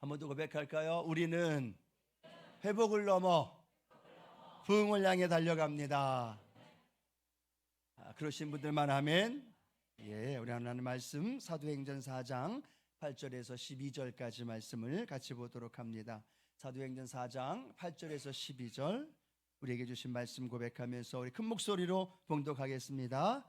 한 번 더 고백할까요? 우리는 회복을 넘어 부흥을 향해 달려갑니다. 그러신 분들만 하면 우리 하나님 말씀 사도행전 4장 8절에서 12절까지 말씀을 같이 보도록 합니다. 사도행전 4장 8절에서 12절 우리에게 주신 말씀 고백하면서 우리 큰 목소리로 봉독하겠습니다.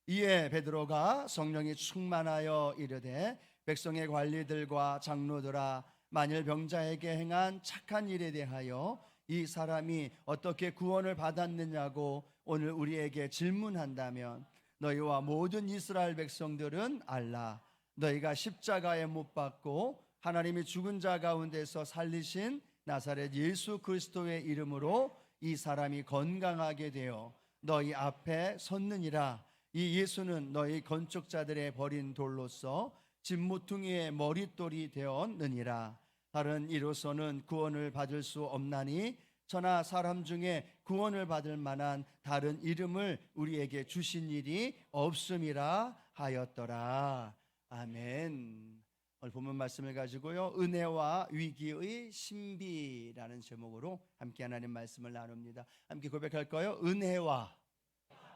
이에 베드로가 성령이 충만하여 이르되 백성의 관리들과 장로들아, 만일 병자에게 행한 착한 일에 대하여 이 사람이 어떻게 구원을 받았느냐고 오늘 우리에게 질문한다면 너희와 모든 이스라엘 백성들은 알라. 너희가 십자가에 못 박고 하나님이 죽은 자 가운데서 살리신 나사렛 예수 그리스도의 이름으로 이 사람이 건강하게 되어 너희 앞에 섰느니라. 이 예수는 너희 건축자들의 버린 돌로서 진모퉁이의 머릿돌이 되었느니라. 다른 이로서는 구원을 받을 수 없나니 저나 사람 중에 구원을 받을 만한 다른 이름을 우리에게 주신 일이 없음이라 하였더라. 아멘. 오늘 본문 말씀을 가지고요, 은혜와 위기의 신비라는 제목으로 함께 하나님 말씀을 나눕니다. 함께 고백할까요? 은혜와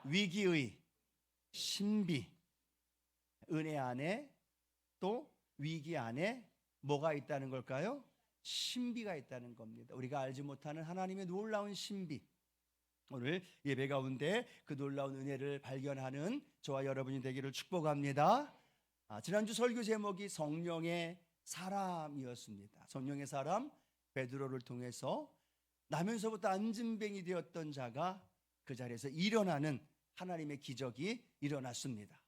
위기의 신비. 은혜 안에 또 위기 안에 뭐가 있다는 걸까요? 신비가 있다는 겁니다. 우리가 알지 못하는 하나님의 놀라운 신비, 오늘 예배 가운데 그 놀라운 은혜를 발견하는 저와 여러분이 되기를 축복합니다. 지난주 설교 제목이 성령의 사람이었습니다. 성령의 사람, 베드로를 통해서 나면서부터 안진뱅이 되었던 자가 그 자리에서 일어나는 하나님의 기적이 일어났습니다.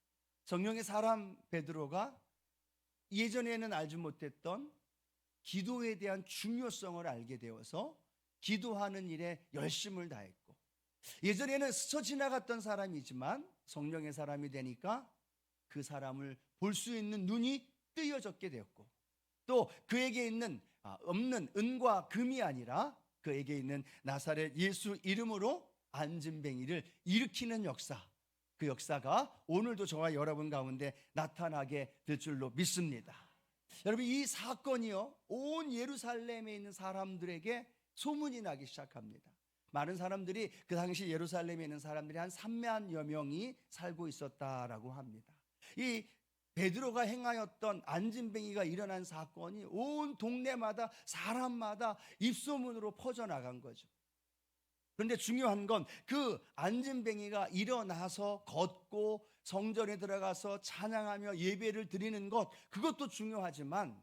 성령의 사람 베드로가 예전에는 알지 못했던 기도에 대한 중요성을 알게 되어서 기도하는 일에 열심을 다했고, 예전에는 스쳐 지나갔던 사람이지만 성령의 사람이 되니까 그 사람을 볼 수 있는 눈이 뜨여졌게 되었고, 또 그에게 있는 없는 은과 금이 아니라 그에게 있는 나사렛 예수 이름으로 안진뱅이를 일으키는 역사, 그 역사가 오늘도 저와 여러분 가운데 나타나게 될 줄로 믿습니다. 여러분, 이 사건이요, 온 예루살렘에 있는 사람들에게 소문이 나기 시작합니다. 많은 사람들이, 그 당시 예루살렘에 있는 사람들이 한 3만여 명이 살고 있었다라고 합니다. 이 베드로가 행하였던 안진뱅이가 일어난 사건이 온 동네마다 사람마다 입소문으로 퍼져나간 거죠. 그런데 중요한 건 그 안진뱅이가 일어나서 걷고 성전에 들어가서 찬양하며 예배를 드리는 것, 그것도 중요하지만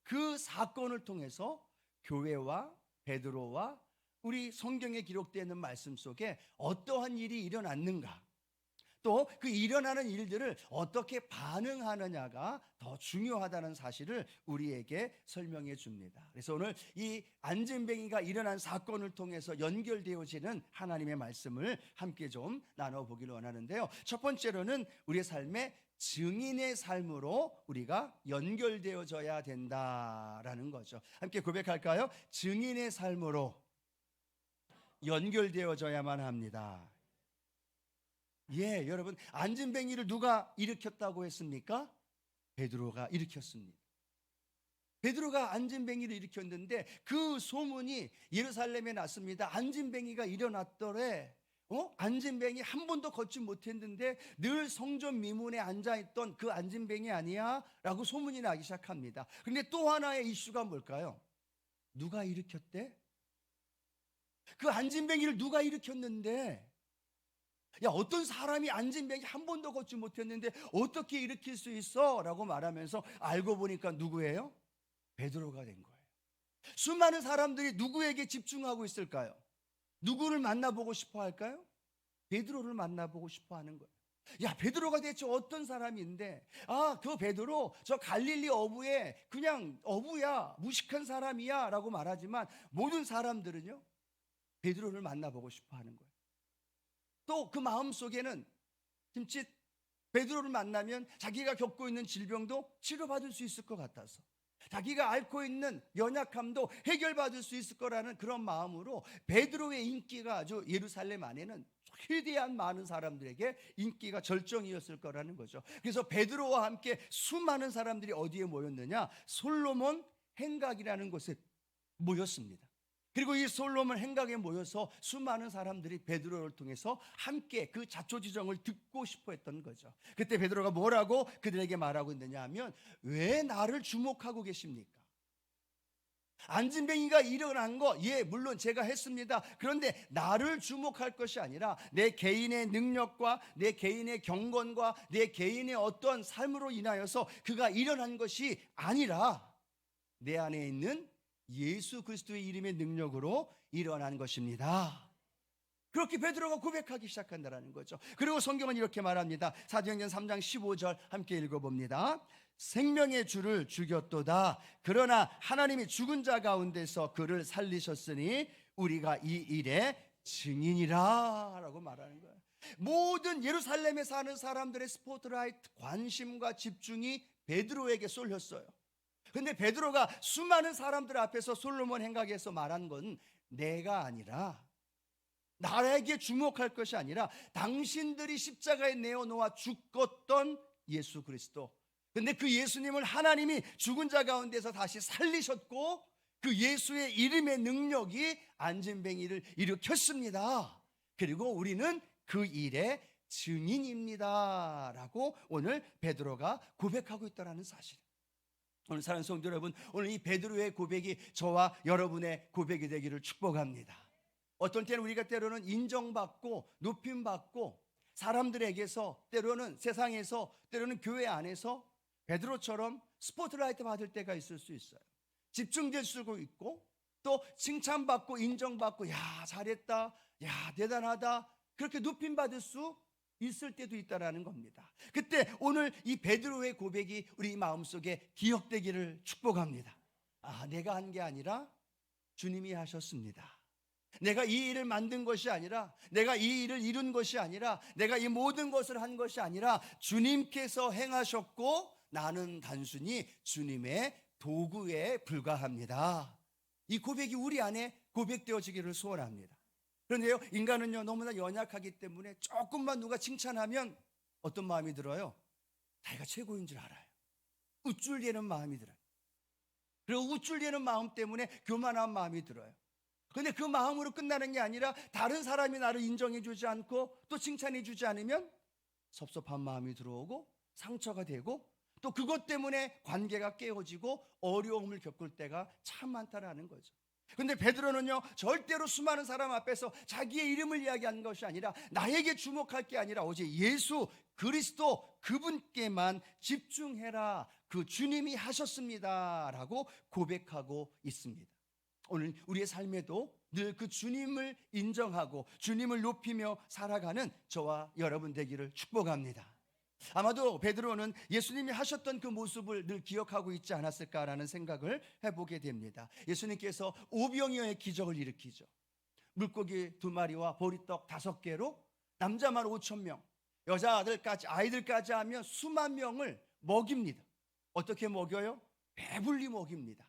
그 사건을 통해서 교회와 베드로와 우리 성경에 기록되는 말씀 속에 어떠한 일이 일어났는가, 또 그 일어나는 일들을 어떻게 반응하느냐가 더 중요하다는 사실을 우리에게 설명해 줍니다. 그래서 오늘 이 안진뱅이가 일어난 사건을 통해서 연결되어지는 하나님의 말씀을 함께 좀 나눠보기를 원하는데요, 첫 번째로는 우리의 삶의 증인의 삶으로 우리가 연결되어져야 된다라는 거죠. 함께 고백할까요? 증인의 삶으로 연결되어져야만 합니다. 여러분, 안진뱅이를 누가 일으켰다고 했습니까? 베드로가 일으켰습니다. 베드로가 안진뱅이를 일으켰는데 그 소문이 예루살렘에 났습니다. 안진뱅이가 일어났더래. 안진뱅이 한 번도 걷지 못했는데 늘 성전 미문에 앉아있던 그 안진뱅이 아니야? 라고 소문이 나기 시작합니다. 그런데 또 하나의 이슈가 뭘까요? 누가 일으켰대? 그 안진뱅이를 누가 일으켰는데, 어떤 사람이 안진뱅이 한 번도 걷지 못했는데 어떻게 일으킬 수 있어? 라고 말하면서 알고 보니까 누구예요? 베드로가 된 거예요. 수많은 사람들이 누구에게 집중하고 있을까요? 누구를 만나보고 싶어 할까요? 베드로를 만나보고 싶어 하는 거예요. 베드로가 대체 어떤 사람인데, 그 베드로 저 갈릴리 어부의 그냥 어부야, 무식한 사람이야 라고 말하지만 모든 사람들은요, 베드로를 만나보고 싶어 하는 거예요. 또 그 마음속에는 김칫 베드로를 만나면 자기가 겪고 있는 질병도 치료받을 수 있을 것 같아서, 자기가 앓고 있는 연약함도 해결받을 수 있을 거라는 그런 마음으로 베드로의 인기가 아주 예루살렘 안에는 최대한 많은 사람들에게 인기가 절정이었을 거라는 거죠. 그래서 베드로와 함께 수많은 사람들이 어디에 모였느냐? 솔로몬 행각이라는 곳에 모였습니다. 그리고 이 솔로몬 행각에 모여서 수많은 사람들이 베드로를 통해서 함께 그 자초지정을 듣고 싶어 했던 거죠. 그때 베드로가 뭐라고 그들에게 말하고 있느냐 하면, 왜 나를 주목하고 계십니까? 안진뱅이가 일어난 거, 예, 물론 제가 했습니다. 그런데 나를 주목할 것이 아니라 내 개인의 능력과 내 개인의 경건과 내 개인의 어떠한 삶으로 인하여서 그가 일어난 것이 아니라 내 안에 있는 예수 그리스도의 이름의 능력으로 일어난 것입니다. 그렇게 베드로가 고백하기 시작한다는 거죠. 그리고 성경은 이렇게 말합니다. 사도행전 3장 15절 함께 읽어봅니다. 생명의 주를 죽였도다. 그러나 하나님이 죽은 자 가운데서 그를 살리셨으니 우리가 이 일의 증인이라 라고 말하는 거예요. 모든 예루살렘에 사는 사람들의 스포트라이트, 관심과 집중이 베드로에게 쏠렸어요. 근데 베드로가 수많은 사람들 앞에서 솔로몬 행각에서 말한 건 내가 아니라, 나에게 주목할 것이 아니라 당신들이 십자가에 내어놓아 죽었던 예수 그리스도, 근데 그 예수님을 하나님이 죽은 자 가운데서 다시 살리셨고 그 예수의 이름의 능력이 안진뱅이를 일으켰습니다. 그리고 우리는 그 일의 증인입니다 라고 오늘 베드로가 고백하고 있다는 사실. 오늘 사랑하는 성도 여러분, 오늘 이 베드로의 고백이 저와 여러분의 고백이 되기를 축복합니다. 어떤 때는 우리가 때로는 인정받고 높임받고 사람들에게서, 때로는 세상에서, 때로는 교회 안에서 베드로처럼 스포트라이트 받을 때가 있을 수 있어요. 집중될 수도 있고 또 칭찬받고 인정받고, 야 잘했다, 야 대단하다, 그렇게 높임받을 수 있을 때도 있다라는 겁니다. 그때 오늘 이 베드로의 고백이 우리 마음속에 기억되기를 축복합니다. 내가 한 게 아니라 주님이 하셨습니다. 내가 이 일을 만든 것이 아니라, 내가 이 일을 이룬 것이 아니라, 내가 이 모든 것을 한 것이 아니라 주님께서 행하셨고 나는 단순히 주님의 도구에 불과합니다. 이 고백이 우리 안에 고백되어지기를 소원합니다. 그런데요, 인간은요 너무나 연약하기 때문에 조금만 누가 칭찬하면 어떤 마음이 들어요? 자기가 최고인 줄 알아요. 우쭐대는 마음이 들어요. 그리고 우쭐대는 마음 때문에 교만한 마음이 들어요. 그런데 그 마음으로 끝나는 게 아니라 다른 사람이 나를 인정해 주지 않고 또 칭찬해 주지 않으면 섭섭한 마음이 들어오고 상처가 되고 또 그것 때문에 관계가 깨어지고 어려움을 겪을 때가 참 많다라는 거죠. 그런데 베드로는요 절대로 수많은 사람 앞에서 자기의 이름을 이야기하는 것이 아니라, 나에게 주목할 게 아니라 오직 예수 그리스도 그분께만 집중해라, 그 주님이 하셨습니다 라고 고백하고 있습니다. 오늘 우리의 삶에도 늘 그 주님을 인정하고 주님을 높이며 살아가는 저와 여러분 되기를 축복합니다. 아마도 베드로는 예수님이 하셨던 그 모습을 늘 기억하고 있지 않았을까라는 생각을 해보게 됩니다. 예수님께서 오병이어의 기적을 일으키죠. 물고기 2마리와 보리떡 5개로 남자만 5,000명, 여자들까지 아이들까지 하면 수만 명을 먹입니다. 어떻게 먹여요? 배불리 먹입니다.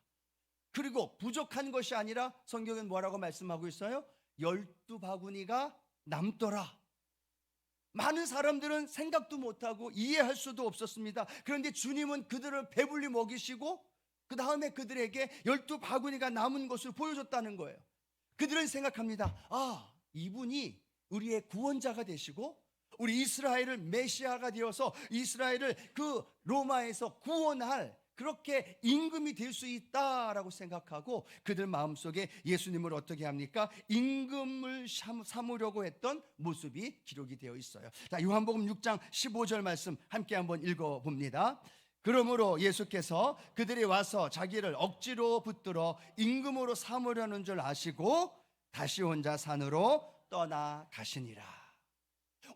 그리고 부족한 것이 아니라 성경은 뭐라고 말씀하고 있어요? 12바구니가 남더라. 많은 사람들은 생각도 못하고 이해할 수도 없었습니다. 그런데 주님은 그들을 배불리 먹이시고 그 다음에 그들에게 12바구니가 남은 것을 보여줬다는 거예요. 그들은 생각합니다. 이분이 우리의 구원자가 되시고 우리 이스라엘을 메시아가 되어서 이스라엘을 그 로마에서 구원할 그렇게 임금이 될 수 있다라고 생각하고 그들 마음속에 예수님을 어떻게 합니까? 임금을 삼으려고 했던 모습이 기록이 되어 있어요. 자, 요한복음 6장 15절 말씀 함께 한번 읽어봅니다. 그러므로 예수께서 그들이 와서 자기를 억지로 붙들어 임금으로 삼으려는 줄 아시고 다시 혼자 산으로 떠나가시니라.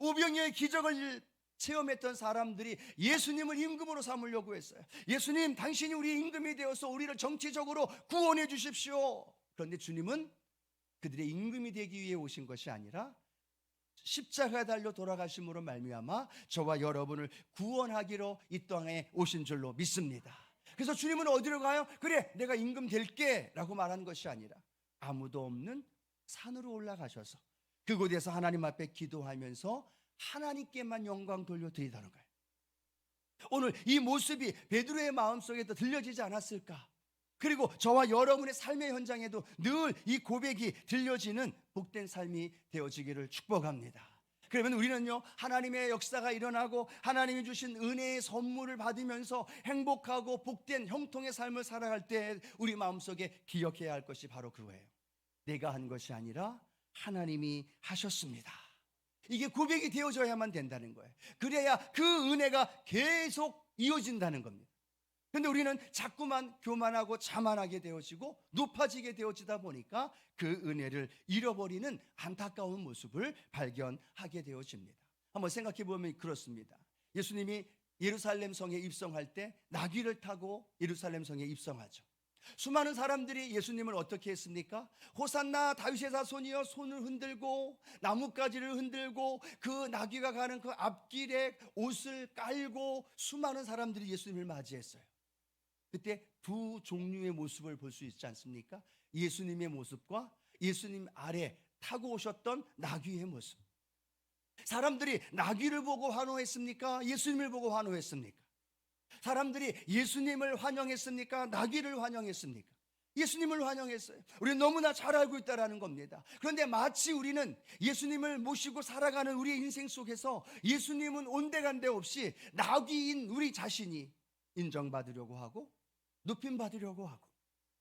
오병이어의 기적을 체험했던 사람들이 예수님을 임금으로 삼으려고 했어요. 예수님, 당신이 우리 임금이 되어서 우리를 정치적으로 구원해 주십시오. 그런데 주님은 그들의 임금이 되기 위해 오신 것이 아니라 십자가에 달려 돌아가심으로 말미암아 저와 여러분을 구원하기로 이 땅에 오신 줄로 믿습니다. 그래서 주님은 어디로 가요? 그래, 내가 임금 될게 라고 말한 것이 아니라 아무도 없는 산으로 올라가셔서 그곳에서 하나님 앞에 기도하면서 하나님께만 영광 돌려드리다는 거예요. 오늘 이 모습이 베드로의 마음속에도 들려지지 않았을까? 그리고 저와 여러분의 삶의 현장에도 늘 이 고백이 들려지는 복된 삶이 되어지기를 축복합니다. 그러면 우리는요, 하나님의 역사가 일어나고 하나님이 주신 은혜의 선물을 받으면서 행복하고 복된 형통의 삶을 살아갈 때 우리 마음속에 기억해야 할 것이 바로 그거예요. 내가 한 것이 아니라 하나님이 하셨습니다. 이게 고백이 되어져야만 된다는 거예요. 그래야 그 은혜가 계속 이어진다는 겁니다. 그런데 우리는 자꾸만 교만하고 자만하게 되어지고 높아지게 되어지다 보니까 그 은혜를 잃어버리는 안타까운 모습을 발견하게 되어집니다. 한번 생각해 보면 그렇습니다. 예수님이 예루살렘 성에 입성할 때 나귀를 타고 예루살렘 성에 입성하죠. 수많은 사람들이 예수님을 어떻게 했습니까? 호산나 다윗의 자손이여, 손을 흔들고 나뭇가지를 흔들고 그 나귀가 가는 그 앞길에 옷을 깔고 수많은 사람들이 예수님을 맞이했어요. 그때 두 종류의 모습을 볼 수 있지 않습니까? 예수님의 모습과 예수님 아래 타고 오셨던 나귀의 모습. 사람들이 나귀를 보고 환호했습니까? 예수님을 보고 환호했습니까? 사람들이 예수님을 환영했습니까? 나귀를 환영했습니까? 예수님을 환영했어요. 우리는 너무나 잘 알고 있다는 겁니다. 그런데 마치 우리는 예수님을 모시고 살아가는 우리의 인생 속에서 예수님은 온데간데 없이 나귀인 우리 자신이 인정받으려고 하고 높임 받으려고 하고,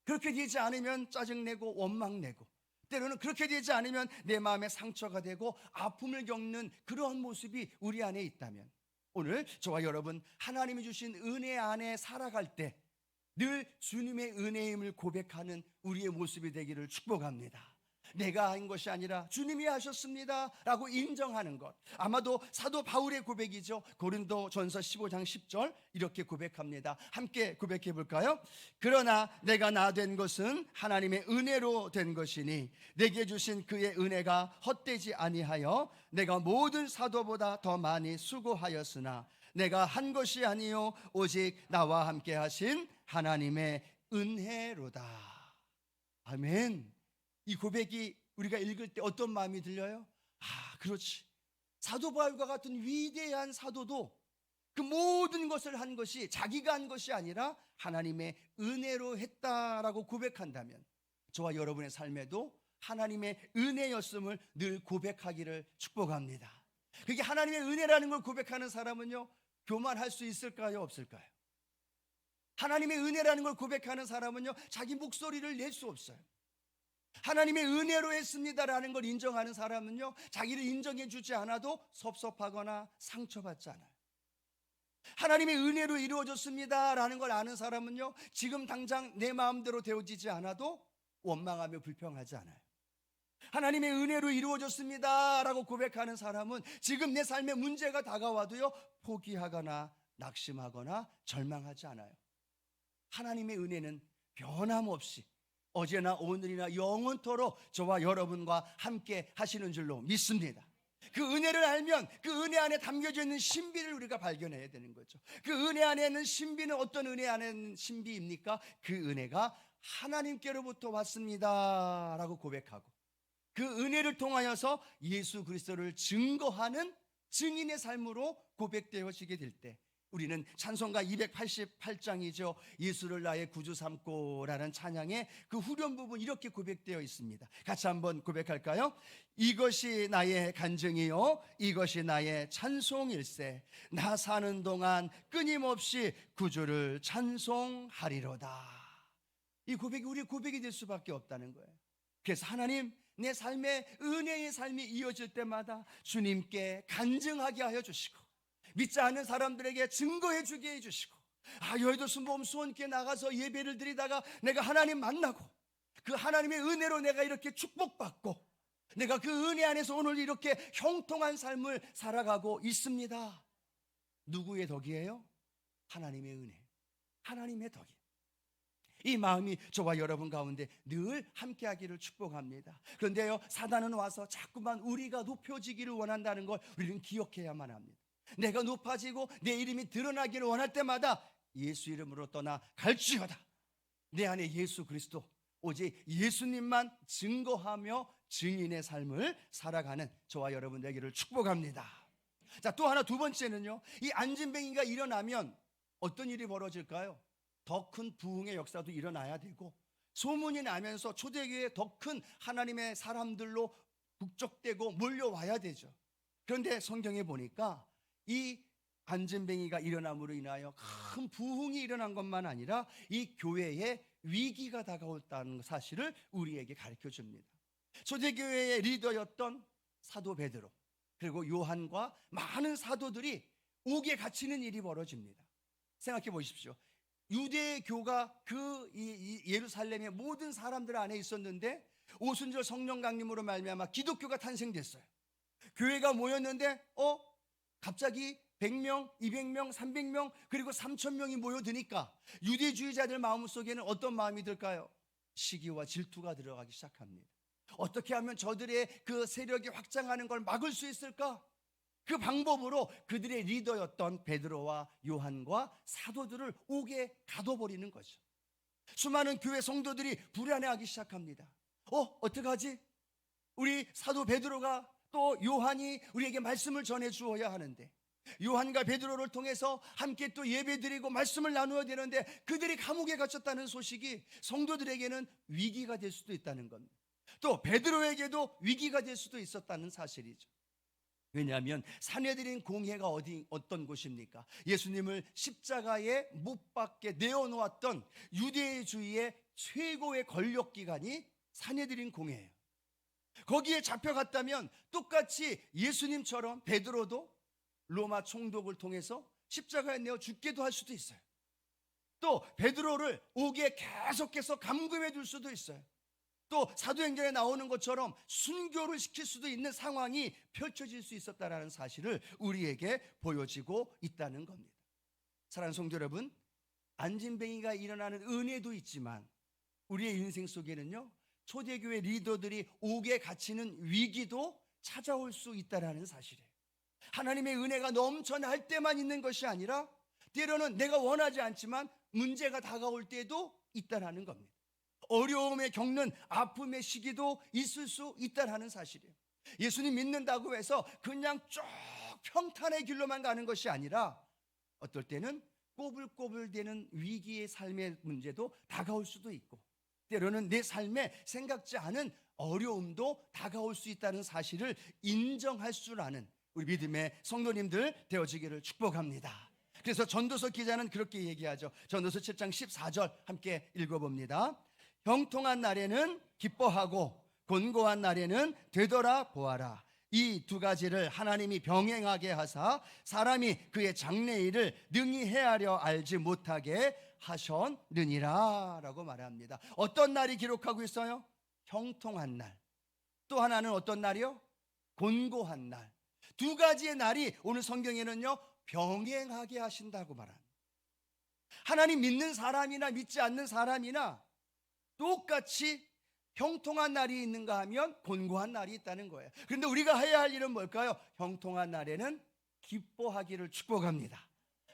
그렇게 되지 않으면 짜증내고 원망내고, 때로는 그렇게 되지 않으면 내 마음에 상처가 되고 아픔을 겪는 그러한 모습이 우리 안에 있다면, 오늘 저와 여러분 하나님이 주신 은혜 안에 살아갈 때 늘 주님의 은혜임을 고백하는 우리의 모습이 되기를 축복합니다. 내가 한 것이 아니라 주님이 하셨습니다 라고 인정하는 것, 아마도 사도 바울의 고백이죠. 고린도전서 15장 10절 이렇게 고백합니다. 함께 고백해 볼까요? 그러나 내가 나 된 것은 하나님의 은혜로 된 것이니 내게 주신 그의 은혜가 헛되지 아니하여 내가 모든 사도보다 더 많이 수고하였으나 내가 한 것이 아니요 오직 나와 함께 하신 하나님의 은혜로다. 아멘. 이 고백이 우리가 읽을 때 어떤 마음이 들려요? 아, 그렇지. 사도 바울과 같은 위대한 사도도 그 모든 것을 한 것이 자기가 한 것이 아니라 하나님의 은혜로 했다라고 고백한다면, 저와 여러분의 삶에도 하나님의 은혜였음을 늘 고백하기를 축복합니다. 그게 하나님의 은혜라는 걸 고백하는 사람은요, 교만할 수 있을까요? 없을까요? 하나님의 은혜라는 걸 고백하는 사람은요, 자기 목소리를 낼 수 없어요. 하나님의 은혜로 했습니다라는 걸 인정하는 사람은요, 자기를 인정해 주지 않아도 섭섭하거나 상처받지 않아요. 하나님의 은혜로 이루어졌습니다라는 걸 아는 사람은요, 지금 당장 내 마음대로 되어지지 않아도 원망하며 불평하지 않아요. 하나님의 은혜로 이루어졌습니다라고 고백하는 사람은 지금 내 삶에 문제가 다가와도요, 포기하거나 낙심하거나 절망하지 않아요. 하나님의 은혜는 변함없이 어제나 오늘이나 영원토록 저와 여러분과 함께 하시는 줄로 믿습니다. 그 은혜를 알면 그 은혜 안에 담겨져 있는 신비를 우리가 발견해야 되는 거죠. 그 은혜 안에 있는 신비는 어떤 은혜 안에 있는 신비입니까? 그 은혜가 하나님께로부터 왔습니다 라고 고백하고, 그 은혜를 통하여서 예수 그리스도를 증거하는 증인의 삶으로 고백되어지게 될 때, 우리는 찬송가 288장이죠. 예수를 나의 구주 삼고라는 찬양의 그 후렴 부분 이렇게 고백되어 있습니다. 같이 한번 고백할까요? 이것이 나의 간증이요 이것이 나의 찬송일세, 나 사는 동안 끊임없이 구주를 찬송하리로다. 이 고백이 우리의 고백이 될 수밖에 없다는 거예요. 그래서 하나님, 내 삶에 은혜의 삶이 이어질 때마다 주님께 간증하게 하여 주시고, 믿지 않는 사람들에게 증거해 주게 해주시고, 여의도 순복음 수원교회 나가서 예배를 드리다가 내가 하나님 만나고 그 하나님의 은혜로 내가 이렇게 축복받고 내가 그 은혜 안에서 오늘 이렇게 형통한 삶을 살아가고 있습니다. 누구의 덕이에요? 하나님의 은혜, 하나님의 덕이. 이 마음이 저와 여러분 가운데 늘 함께하기를 축복합니다. 그런데요, 사단은 와서 자꾸만 우리가 높여지기를 원한다는 걸 우리는 기억해야만 합니다. 내가 높아지고 내 이름이 드러나기를 원할 때마다 예수 이름으로 떠나 갈지어다. 내 안에 예수 그리스도, 오직 예수님만 증거하며 증인의 삶을 살아가는 저와 여러분 되기를 축복합니다. 자, 또 하나, 두 번째는요, 이 안진뱅이가 일어나면 어떤 일이 벌어질까요? 더 큰 부흥의 역사도 일어나야 되고, 소문이 나면서 초대교회에 더 큰 하나님의 사람들로 북적대고 몰려와야 되죠. 그런데 성경에 보니까 이 안진뱅이가 일어남으로 인하여 큰 부흥이 일어난 것만 아니라 이 교회에 위기가 다가왔다는 사실을 우리에게 가르쳐 줍니다. 초대교회의 리더였던 사도 베드로, 그리고 요한과 많은 사도들이 옥에 갇히는 일이 벌어집니다. 생각해 보십시오. 유대교가 그 예루살렘의 모든 사람들 안에 있었는데 오순절 성령 강림으로 말미암아 기독교가 탄생됐어요. 교회가 모였는데 갑자기 100명, 200명, 300명, 그리고 3,000명이 모여드니까 유대주의자들 마음속에는 어떤 마음이 들까요? 시기와 질투가 들어가기 시작합니다. 어떻게 하면 저들의 그 세력이 확장하는 걸 막을 수 있을까? 그 방법으로 그들의 리더였던 베드로와 요한과 사도들을 옥에 가둬버리는 거죠. 수많은 교회 성도들이 불안해하기 시작합니다. 어떡하지? 우리 사도 베드로가 또 요한이 우리에게 말씀을 전해 주어야 하는데, 요한과 베드로를 통해서 함께 또 예배드리고 말씀을 나누어야 되는데 그들이 감옥에 갇혔다는 소식이 성도들에게는 위기가 될 수도 있다는 겁니다. 또 베드로에게도 위기가 될 수도 있었다는 사실이죠. 왜냐하면 산헤드린 공회가 어떤 곳입니까? 예수님을 십자가에 못 박게 내어놓았던 유대주의의 최고의 권력기관이 산헤드린 공회예요. 거기에 잡혀갔다면 똑같이 예수님처럼 베드로도 로마 총독을 통해서 십자가에 내어 죽게도 할 수도 있어요. 또 베드로를 옥에 계속해서 감금해 둘 수도 있어요. 또 사도행전에 나오는 것처럼 순교를 시킬 수도 있는 상황이 펼쳐질 수 있었다는 사실을 우리에게 보여지고 있다는 겁니다. 사랑하는 성도 여러분, 안진뱅이가 일어나는 은혜도 있지만 우리의 인생 속에는요, 초대교회 리더들이 옥에 갇히는 위기도 찾아올 수 있다는 사실이에요. 하나님의 은혜가 넘쳐날 때만 있는 것이 아니라 때로는 내가 원하지 않지만 문제가 다가올 때도 있다는 겁니다. 어려움에 겪는 아픔의 시기도 있을 수 있다는 사실이에요. 예수님 믿는다고 해서 그냥 쭉 평탄의 길로만 가는 것이 아니라 어떨 때는 꼬불꼬불대는 위기의 삶의 문제도 다가올 수도 있고, 때로는 내 삶에 생각지 않은 어려움도 다가올 수 있다는 사실을 인정할 줄 아는 우리 믿음의 성도님들 되어지기를 축복합니다. 그래서 전도서 기자는 그렇게 얘기하죠. 전도서 7장 14절 함께 읽어봅니다. 형통한 날에는 기뻐하고 곤고한 날에는 되돌아보아라. 이 두 가지를 하나님이 병행하게 하사 사람이 그의 장래일을 능히 헤아려 알지 못하게 하셨느니라 라고 말합니다. 어떤 날이 기록하고 있어요? 형통한 날. 또 하나는 어떤 날이요? 곤고한 날. 두 가지의 날이 오늘 성경에는요 병행하게 하신다고 말합니다. 하나님 믿는 사람이나 믿지 않는 사람이나 똑같이 형통한 날이 있는가 하면 곤고한 날이 있다는 거예요. 그런데 우리가 해야 할 일은 뭘까요? 형통한 날에는 기뻐하기를 축복합니다.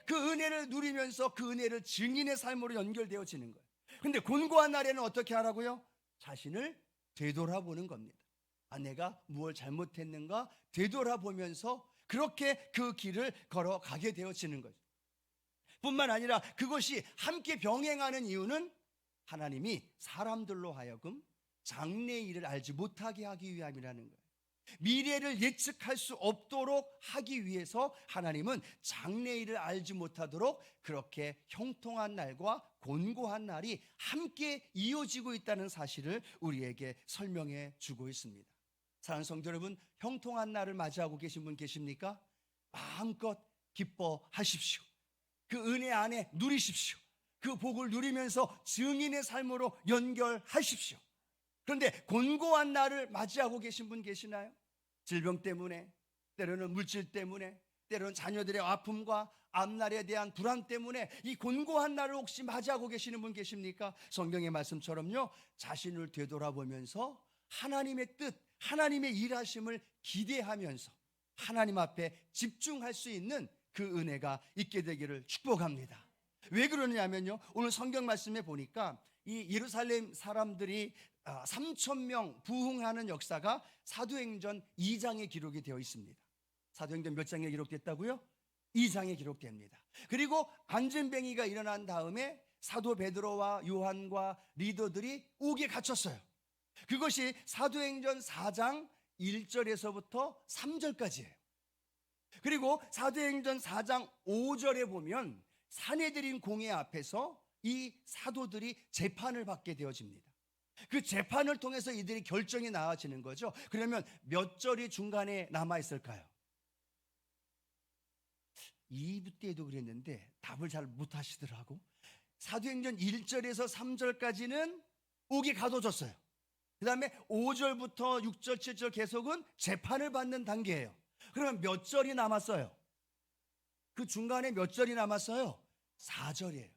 그 은혜를 누리면서 그 은혜를 증인의 삶으로 연결되어지는 거예요. 그런데 곤고한 날에는 어떻게 하라고요? 자신을 되돌아보는 겁니다. 내가 무엇을 잘못했는가 되돌아보면서 그렇게 그 길을 걸어가게 되어지는 거죠. 뿐만 아니라 그것이 함께 병행하는 이유는 하나님이 사람들로 하여금 장래일을 알지 못하게 하기 위함이라는 거예요. 미래를 예측할 수 없도록 하기 위해서 하나님은 장래일을 알지 못하도록 그렇게 형통한 날과 곤고한 날이 함께 이어지고 있다는 사실을 우리에게 설명해 주고 있습니다. 사랑하는 성도 여러분, 형통한 날을 맞이하고 계신 분 계십니까? 마음껏 기뻐하십시오. 그 은혜 안에 누리십시오. 그 복을 누리면서 증인의 삶으로 연결하십시오. 그런데 곤고한 날을 맞이하고 계신 분 계시나요? 질병 때문에, 때로는 물질 때문에, 때로는 자녀들의 아픔과 앞날에 대한 불안 때문에 이 곤고한 날을 혹시 맞이하고 계시는 분 계십니까? 성경의 말씀처럼요, 자신을 되돌아보면서 하나님의 뜻, 하나님의 일하심을 기대하면서 하나님 앞에 집중할 수 있는 그 은혜가 있게 되기를 축복합니다. 왜 그러냐면요, 오늘 성경 말씀에 보니까 이 예루살렘 사람들이 3,000명 부흥하는 역사가 사도행전 2장에 기록이 되어 있습니다. 사도행전 몇 장에 기록됐다고요? 2장에 기록됩니다. 그리고 안진뱅이가 일어난 다음에 사도 베드로와 요한과 리더들이 옥에 갇혔어요. 그것이 사도행전 4장 1절에서부터 3절까지예요. 그리고 사도행전 4장 5절에 보면 사내들인 공회 앞에서 이 사도들이 재판을 받게 되어집니다. 그 재판을 통해서 이들이 결정이 나와지는 거죠. 그러면 몇 절이 중간에 남아있을까요? 2부 때도 그랬는데 답을 잘 못하시더라고. 사도행전 1절에서 3절까지는 옥에 가둬졌어요. 그 다음에 5절부터 6절, 7절 계속은 재판을 받는 단계예요. 그러면 몇 절이 남았어요? 그 중간에 몇 절이 남았어요? 4절이에요.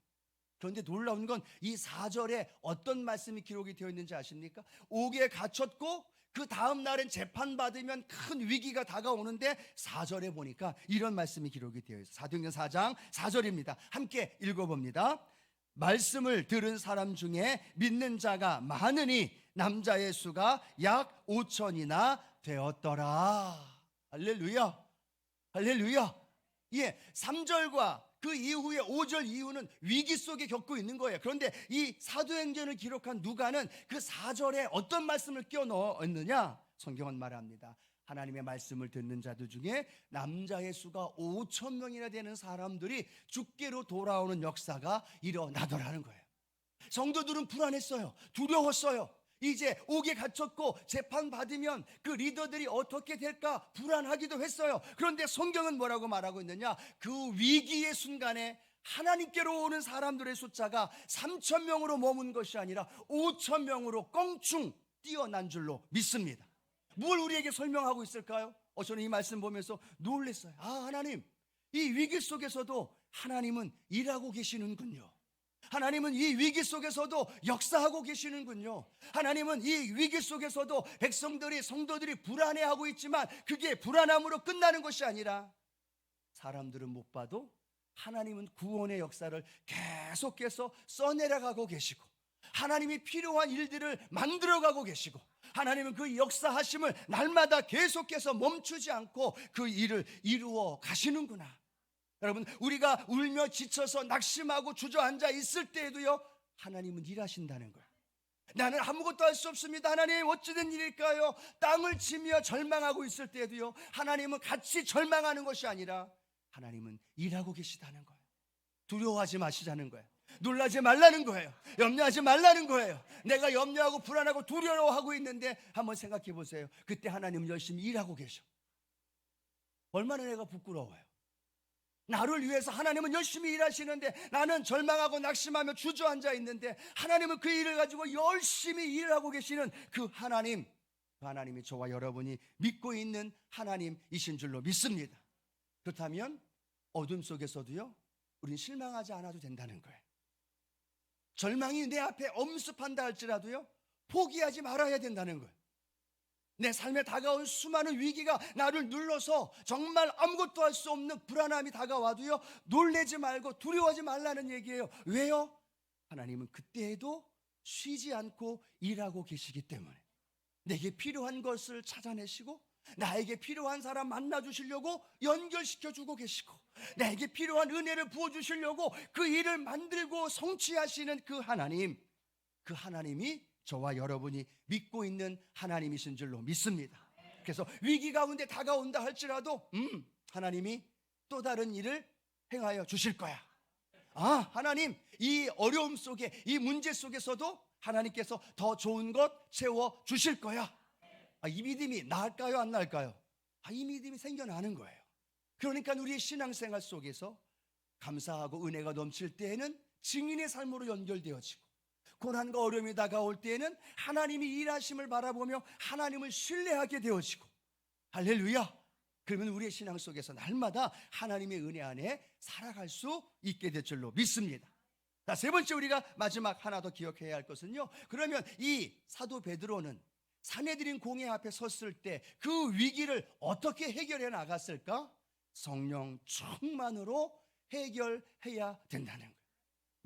그런데 놀라운 건 이 4절에 어떤 말씀이 기록이 되어 있는지 아십니까? 옥에 갇혔고 그 다음 날엔 재판받으면 큰 위기가 다가오는데 4절에 보니까 이런 말씀이 기록이 되어 있어요. 사도행전 4장 4절입니다. 함께 읽어봅니다. 말씀을 들은 사람 중에 믿는 자가 많으니 남자의 수가 약 5천이나 되었더라. 할렐루야, 할렐루야. 예, 3절과 그 이후에 5절 이후는 위기 속에 겪고 있는 거예요. 그런데 이 사도행전을 기록한 누가는 그 4절에 어떤 말씀을 끼워 넣었느냐? 성경은 말합니다. 하나님의 말씀을 듣는 자들 중에 남자의 수가 5천 명이나 되는 사람들이 주께로 돌아오는 역사가 일어나더라는 거예요. 성도들은 불안했어요. 두려웠어요. 이제 옥에 갇혔고 재판받으면 그 리더들이 어떻게 될까 불안하기도 했어요. 그런데 성경은 뭐라고 말하고 있느냐? 그 위기의 순간에 하나님께로 오는 사람들의 숫자가 3천 명으로 머문 것이 아니라 5천 명으로 껑충 뛰어난 줄로 믿습니다. 뭘 우리에게 설명하고 있을까요? 저는 이 말씀 보면서 놀랐어요. 하나님, 이 위기 속에서도 하나님은 일하고 계시는군요. 하나님은 이 위기 속에서도 역사하고 계시는군요. 하나님은 이 위기 속에서도 백성들이, 성도들이 불안해하고 있지만 그게 불안함으로 끝나는 것이 아니라 사람들은 못 봐도 하나님은 구원의 역사를 계속해서 써내려가고 계시고 하나님이 필요한 일들을 만들어가고 계시고 하나님은 그 역사하심을 날마다 계속해서 멈추지 않고 그 일을 이루어 가시는구나. 여러분, 우리가 울며 지쳐서 낙심하고 주저앉아 있을 때에도요, 하나님은 일하신다는 거예요. 나는 아무것도 할 수 없습니다. 하나님, 어찌된 일일까요? 땅을 치며 절망하고 있을 때에도요, 하나님은 같이 절망하는 것이 아니라 하나님은 일하고 계시다는 거예요. 두려워하지 마시자는 거예요. 놀라지 말라는 거예요. 염려하지 말라는 거예요. 내가 염려하고 불안하고 두려워하고 있는데 한번 생각해 보세요. 그때 하나님은 열심히 일하고 계셔. 얼마나 내가 부끄러워요. 나를 위해서 하나님은 열심히 일하시는데 나는 절망하고 낙심하며 주저앉아 있는데 하나님은 그 일을 가지고 열심히 일하고 계시는 그 하나님, 그 하나님이 저와 여러분이 믿고 있는 하나님이신 줄로 믿습니다. 그렇다면 어둠 속에서도요, 우린 실망하지 않아도 된다는 거예요. 절망이 내 앞에 엄습한다 할지라도요, 포기하지 말아야 된다는 거예요. 내 삶에 다가온 수많은 위기가 나를 눌러서 정말 아무것도 할 수 없는 불안함이 다가와도요, 놀라지 말고 두려워하지 말라는 얘기예요. 왜요? 하나님은 그때에도 쉬지 않고 일하고 계시기 때문에 내게 필요한 것을 찾아내시고 나에게 필요한 사람 만나주시려고 연결시켜주고 계시고 나에게 필요한 은혜를 부어주시려고 그 일을 만들고 성취하시는 그 하나님, 그 하나님이 저와 여러분이 믿고 있는 하나님이신 줄로 믿습니다. 그래서 위기 가운데 다가온다 할지라도 하나님이 또 다른 일을 행하여 주실 거야. 하나님, 이 어려움 속에, 이 문제 속에서도 하나님께서 더 좋은 것 채워 주실 거야. 이 믿음이 나을까요, 안 나을까요? 이 믿음이 생겨나는 거예요. 그러니까 우리의 신앙생활 속에서 감사하고 은혜가 넘칠 때에는 증인의 삶으로 연결되어지고 고난과 어려움이 다가올 때에는 하나님이 일하심을 바라보며 하나님을 신뢰하게 되어지고, 할렐루야. 그러면 우리의 신앙 속에서 날마다 하나님의 은혜 안에 살아갈 수 있게 될 줄로 믿습니다. 자, 세 번째 우리가 마지막 하나 더 기억해야 할 것은요, 그러면 이 사도 베드로는 사내들인 공회 앞에 섰을 때 그 위기를 어떻게 해결해 나갔을까? 성령 충만으로 해결해야 된다는 거예요.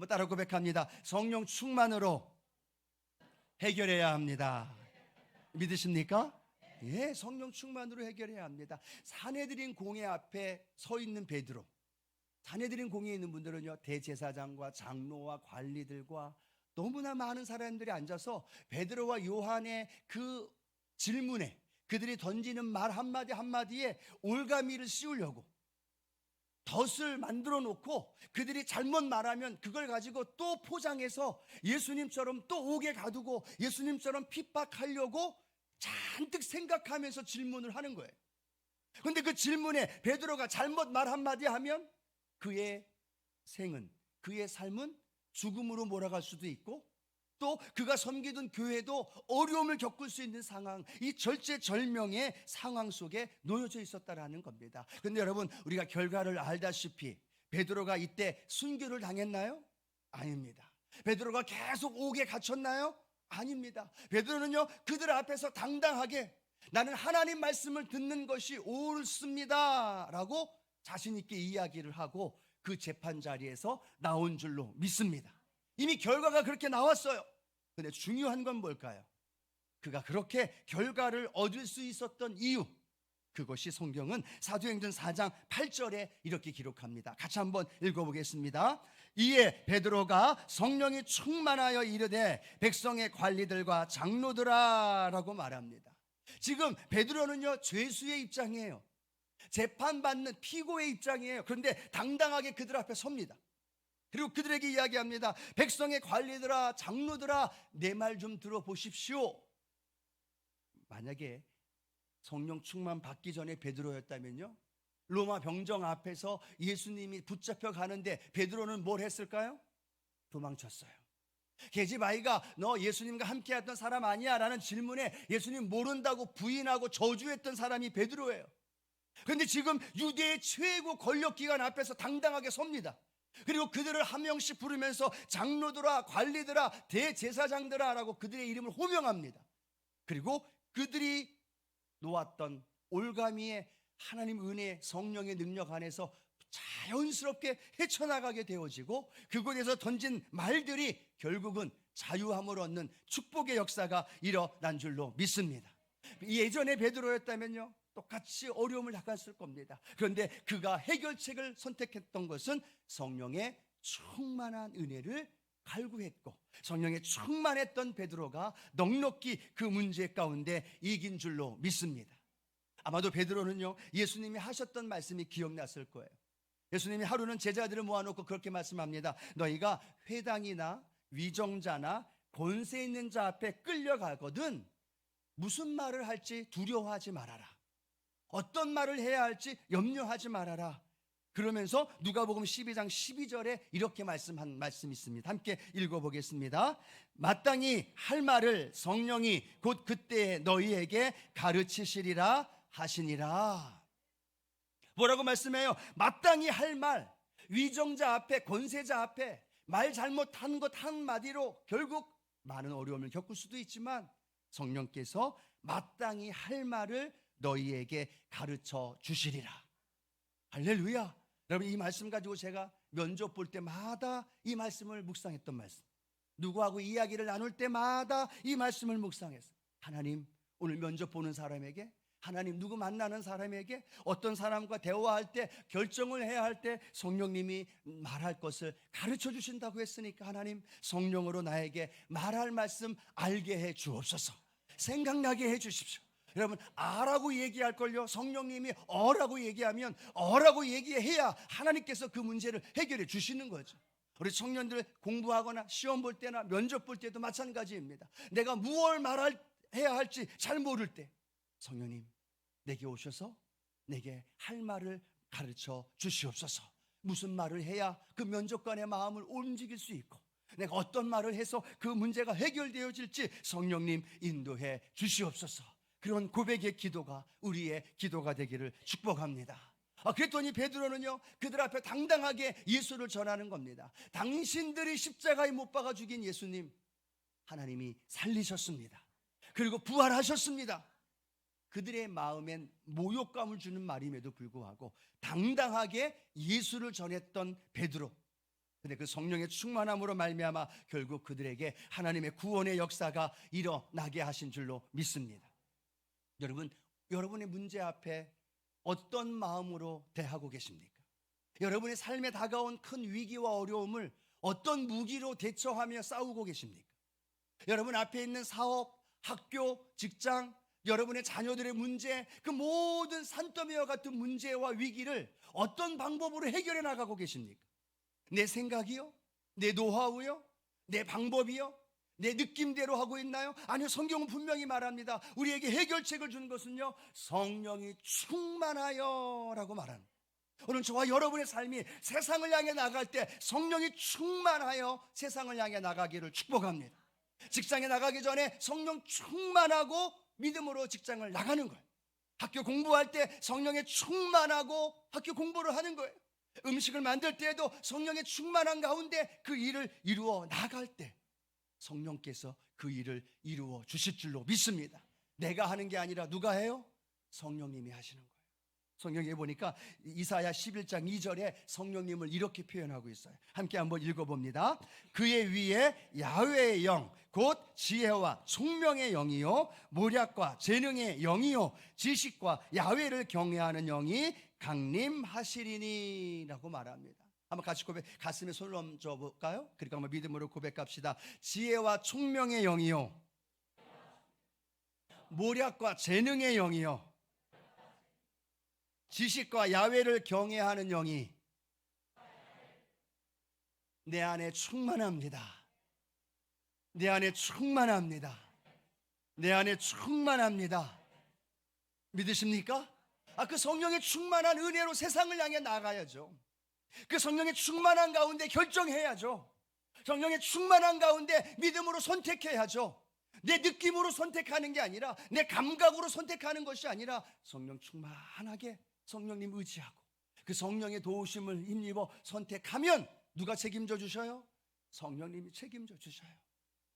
따라 고백합니다. 성령 충만으로 해결해야 합니다. 믿으십니까? 예, 성령 충만으로 해결해야 합니다. 사내들인 공회 앞에 서 있는 베드로, 사내들인 공회에 있는 분들은요, 대제사장과 장로와 관리들과 너무나 많은 사람들이 앉아서 베드로와 요한의 그 질문에, 그들이 던지는 말 한마디 한마디에 올가미를 씌우려고 덫을 만들어 놓고, 그들이 잘못 말하면 그걸 가지고 또 포장해서 예수님처럼 또 옥에 가두고 예수님처럼 핍박하려고 잔뜩 생각하면서 질문을 하는 거예요. 그런데 그 질문에 베드로가 잘못 말 한마디 하면 그의 생은, 그의 삶은 죽음으로 몰아갈 수도 있고, 또 그가 섬기던 교회도 어려움을 겪을 수 있는 상황, 이 절체절명의 상황 속에 놓여져 있었다라는 겁니다. 그런데 여러분, 우리가 결과를 알다시피 베드로가 이때 순교를 당했나요? 아닙니다. 베드로가 계속 옥에 갇혔나요? 아닙니다. 베드로는요, 그들 앞에서 당당하게 나는 하나님 말씀을 듣는 것이 옳습니다 라고 자신 있게 이야기를 하고 그 재판 자리에서 나온 줄로 믿습니다. 이미 결과가 그렇게 나왔어요. 근데 중요한 건 뭘까요? 그가 그렇게 결과를 얻을 수 있었던 이유, 그것이 성경은 사도행전 4장 8절에 이렇게 기록합니다. 같이 한번 읽어보겠습니다. 이에 베드로가 성령이 충만하여 이르되 백성의 관리들과 장로들아 라고 말합니다. 지금 베드로는요, 죄수의 입장이에요. 재판받는 피고의 입장이에요. 그런데 당당하게 그들 앞에 섭니다. 그리고 그들에게 이야기합니다. 백성의 관리들아, 장로들아, 내 말 좀 들어보십시오. 만약에 성령 충만 받기 전에 베드로였다면요, 로마 병정 앞에서 예수님이 붙잡혀 가는데 베드로는 뭘 했을까요? 도망쳤어요. 계집아이가 너 예수님과 함께했던 사람 아니야? 라는 질문에 예수님 모른다고 부인하고 저주했던 사람이 베드로예요. 그런데 지금 유대의 최고 권력기관 앞에서 당당하게 섭니다. 그리고 그들을 한 명씩 부르면서 장로들아, 관리들아, 대제사장들아 라고 그들의 이름을 호명합니다. 그리고 그들이 놓았던 올가미의 하나님 은혜, 성령의 능력 안에서 자연스럽게 헤쳐나가게 되어지고, 그곳에서 던진 말들이 결국은 자유함을 얻는 축복의 역사가 일어난 줄로 믿습니다. 예전에 베드로였다면요, 똑같이 어려움을 당했을 겁니다. 그런데 그가 해결책을 선택했던 것은 성령의 충만한 은혜를 갈구했고, 성령에 충만했던 베드로가 넉넉히 그 문제 가운데 이긴 줄로 믿습니다. 아마도 베드로는요, 예수님이 하셨던 말씀이 기억났을 거예요. 예수님이 하루는 제자들을 모아놓고 그렇게 말씀합니다. 너희가 회당이나 위정자나 권세 있는 자 앞에 끌려가거든 무슨 말을 할지 두려워하지 말아라. 어떤 말을 해야 할지 염려하지 말아라. 그러면서 누가복음 12장 12절에 이렇게 말씀한 말씀이 있습니다. 함께 읽어보겠습니다. 마땅히 할 말을 성령이 곧 그때 너희에게 가르치시리라 하시니라. 뭐라고 말씀해요? 마땅히 할 말, 위정자 앞에, 권세자 앞에 말 잘못한 것 한마디로 결국 많은 어려움을 겪을 수도 있지만 성령께서 마땅히 할 말을 너희에게 가르쳐 주시리라. 할렐루야. 여러분, 이 말씀 가지고 제가 면접 볼 때마다 이 말씀을 묵상했던 말씀, 누구하고 이야기를 나눌 때마다 이 말씀을 묵상했어요. 하나님, 오늘 면접 보는 사람에게, 하나님 누구 만나는 사람에게, 어떤 사람과 대화할 때, 결정을 해야 할 때 성령님이 말할 것을 가르쳐 주신다고 했으니까 하나님, 성령으로 나에게 말할 말씀 알게 해 주옵소서. 생각나게 해 주십시오. 여러분, 아라고 얘기할걸요, 성령님이 어라고 얘기하면 어라고 얘기해야 하나님께서 그 문제를 해결해 주시는 거죠. 우리 청년들 공부하거나 시험 볼 때나 면접 볼 때도 마찬가지입니다. 내가 무엇을 해야 할지 잘 모를 때 성령님 내게 오셔서 내게 할 말을 가르쳐 주시옵소서. 무슨 말을 해야 그 면접관의 마음을 움직일 수 있고, 내가 어떤 말을 해서 그 문제가 해결되어질지 성령님 인도해 주시옵소서. 그런 고백의 기도가 우리의 기도가 되기를 축복합니다. 그랬더니 베드로는요, 그들 앞에 당당하게 예수를 전하는 겁니다. 당신들이 십자가에 못 박아 죽인 예수님, 하나님이 살리셨습니다. 그리고 부활하셨습니다. 그들의 마음엔 모욕감을 주는 말임에도 불구하고 당당하게 예수를 전했던 베드로. 근데 그 성령의 충만함으로 말미암아 결국 그들에게 하나님의 구원의 역사가 일어나게 하신 줄로 믿습니다. 여러분, 여러분의 문제 앞에 어떤 마음으로 대하고 계십니까? 여러분의 삶에 다가온 큰 위기와 어려움을 어떤 무기로 대처하며 싸우고 계십니까? 여러분 앞에 있는 사업, 학교, 직장, 여러분의 자녀들의 문제, 그 모든 산더미와 같은 문제와 위기를 어떤 방법으로 해결해 나가고 계십니까? 내 생각이요? 내 노하우요? 내 방법이요? 내 느낌대로 하고 있나요? 아니요, 성경은 분명히 말합니다. 우리에게 해결책을 준 것은요, 성령이 충만하여 라고 말합니다. 오늘 저와 여러분의 삶이 세상을 향해 나갈 때 성령이 충만하여 세상을 향해 나가기를 축복합니다. 직장에 나가기 전에 성령 충만하고 믿음으로 직장을 나가는 거예요. 학교 공부할 때 성령에 충만하고 학교 공부를 하는 거예요. 음식을 만들 때에도 성령의 충만한 가운데 그 일을 이루어 나갈 때 성령께서 그 일을 이루어 주실 줄로 믿습니다. 내가 하는 게 아니라 누가 해요? 성령님이 하시는 거예요. 성경에 보니까 이사야 11장 2절에 성령님을 이렇게 표현하고 있어요. 함께 한번 읽어봅니다. 그의 위에 야훼의 영, 곧 지혜와 총명의 영이요 모략과 재능의 영이요 지식과 야훼를 경외하는 영이 강림하시리니 라고 말합니다. 한번 같이 가슴에 손을 얹어 볼까요? 그러니까 한번 믿음으로 고백합시다. 지혜와 총명의 영이요 모략과 재능의 영이요 지식과 야훼를 경외하는 영이 내 안에 충만합니다. 내 안에 충만합니다. 내 안에 충만합니다. 믿으십니까? 그 성령의 충만한 은혜로 세상을 향해 나가야죠. 그 성령의 충만한 가운데 결정해야죠. 성령의 충만한 가운데 믿음으로 선택해야죠. 내 느낌으로 선택하는 게 아니라 내 감각으로 선택하는 것이 아니라 성령 충만하게 성령님 의지하고 그 성령의 도우심을 힘입어 선택하면 누가 책임져 주셔요? 성령님이 책임져 주셔요.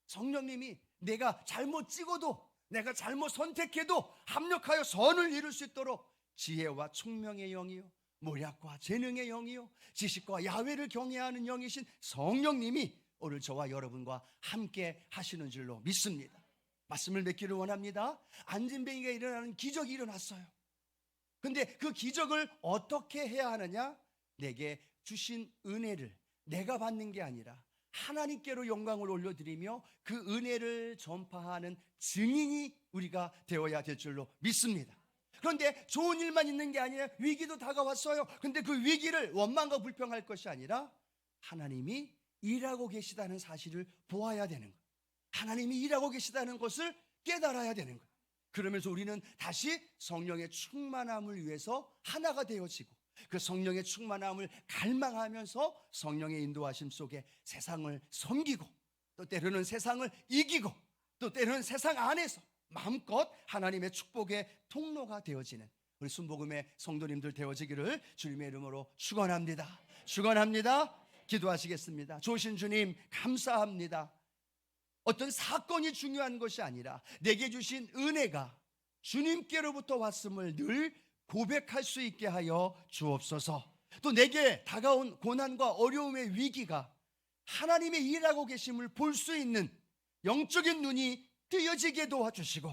성령님이 내가 잘못 찍어도 내가 잘못 선택해도 합력하여 선을 이룰 수 있도록 지혜와 총명의 영이요 모략과 재능의 영이요 지식과 야훼를 경외하는 영이신 성령님이 오늘 저와 여러분과 함께 하시는 줄로 믿습니다. 말씀을 맺기를 원합니다. 안진뱅이가 일어나는 기적이 일어났어요. 근데 그 기적을 어떻게 해야 하느냐? 내게 주신 은혜를 내가 받는 게 아니라 하나님께로 영광을 올려드리며 그 은혜를 전파하는 증인이 우리가 되어야 될 줄로 믿습니다. 그런데 좋은 일만 있는 게 아니라 위기도 다가왔어요. 근데 그 위기를 원망과 불평할 것이 아니라 하나님이 일하고 계시다는 사실을 보아야 되는 거예요. 하나님이 일하고 계시다는 것을 깨달아야 되는 거예요. 그러면서 우리는 다시 성령의 충만함을 위해서 하나가 되어지고 그 성령의 충만함을 갈망하면서 성령의 인도하심 속에 세상을 섬기고 또 때로는 세상을 이기고 또 때로는 세상 안에서 마음껏 하나님의 축복의 통로가 되어지는 우리 순복음의 성도님들 되어지기를 주님의 이름으로 축원합니다. 축원합니다. 기도하시겠습니다. 좋으신 주님 감사합니다. 어떤 사건이 중요한 것이 아니라 내게 주신 은혜가 주님께로부터 왔음을 늘 고백할 수 있게 하여 주옵소서. 또 내게 다가온 고난과 어려움의 위기가 하나님의 일하고 계심을 볼 수 있는 영적인 눈이 뜨여지게 도와주시고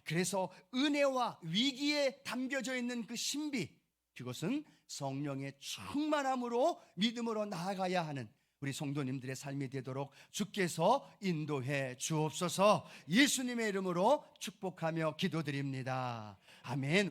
그래서 은혜와 위기에 담겨져 있는 그 신비 그것은 성령의 충만함으로 믿음으로 나아가야 하는 우리 성도님들의 삶이 되도록 주께서 인도해 주옵소서. 예수님의 이름으로 축복하며 기도드립니다. 아멘.